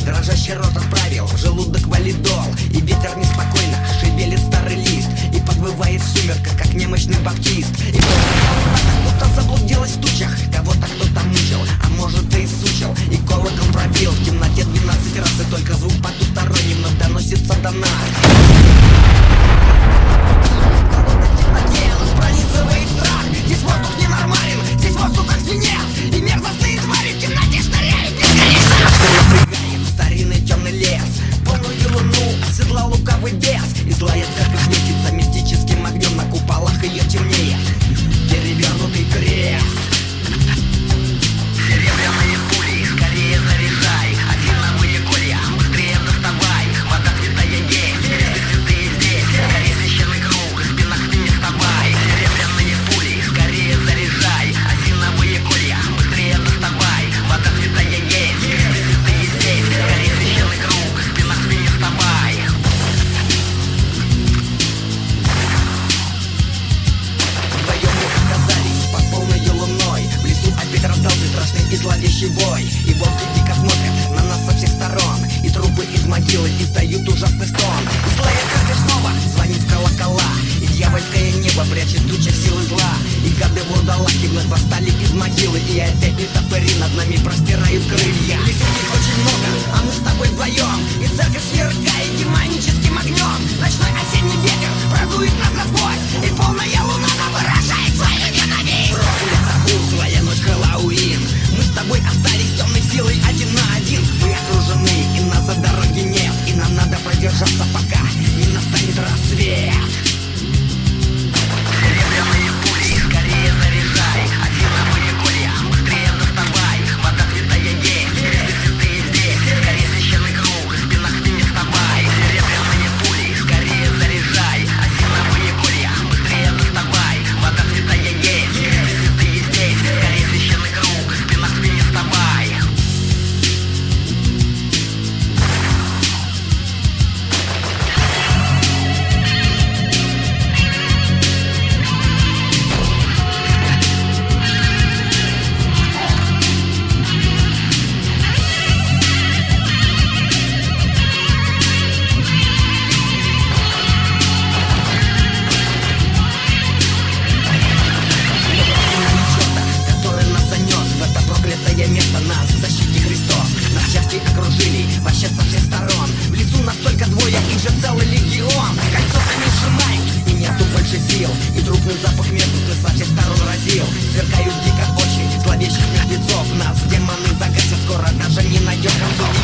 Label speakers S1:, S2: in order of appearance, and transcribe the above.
S1: Дрожащий рот отправил в желудок валидол, и ветер неспокойно шевелит старый лист, и подвывает в сумерках, как немощный баптист. И как будто заблудилась в тучах, кого-то кто-то мучил, а может и сучил. И колокол пробил в темноте 12 раз, и только звук потусторонний вновь доносится до нас. В темноте нас пронизывает страх. Здесь воздух ненормален, здесь воздух как свинец, и мерзостные твари в темноте шныряют бесконечно. Старинный темный лес, полную луну оседлал лукавый бес, и злая церковь светится мистическим огнем, на куполах ее темнее перевернутый крест. Серебряные пули, скорее заряжай, осиновые колья, быстрее доставай. Вода святая есть, святые здесь, скорее священный круг, в спинах ты не вставай. Серебряные пули, скорее заряжай, осиновые колья, быстрее доставай. Вода святая есть, святые здесь, скорее священный круг, в спинах ты не вставай. Вдвоем мы оказались под полной луной, в лесу опять раздался страшный и зловещий вой, и волки дико смотрят на нас со всех сторон, и трупы из могилы издают ужасный стон. И злая церковь снова звонит в колокола, и дьявольское небо прячет в тучах силы зла, и гады-вурдалаки вновь восстали из могилы, и опять нетопыри над нами простирают крылья. Лесу их очень много, а мы с тобой вдвоем, и церковь сверкает демоническим огнем. Ночной осенний ветер продует нас насквозь, и полная луна нам выражает свою ненависть. Проклята злая ночь Хэллоуин, мы с тобой остались темной силой один на один. Мы окружены, и назад дороги нет, и нам надо продержаться, пока не настанет рассвет. Серебряные пули, скорее заряжай, осиновые колья, быстрее доставай. Вода святая есть, святые здесь, скорее священный круг, в спинах ты не вставай. Серебряные пули, скорее заряжай, осиновые колья, быстрее доставай. Вода святая есть, святые здесь, скорее священный круг, в спинах ты не вставай. Который нас занес в это проклятое место, нас защити Христос. Нас части окружили вообще со всех сторон, в лесу нас только двое, их же целый легион. Кольцо они сжимают, и нету больше сил, и трупный запах мерзости со всех сторон разил. Сверкают дико очи зловещих мертвецов, нас демоны загасят, скоро даже не найдем концов.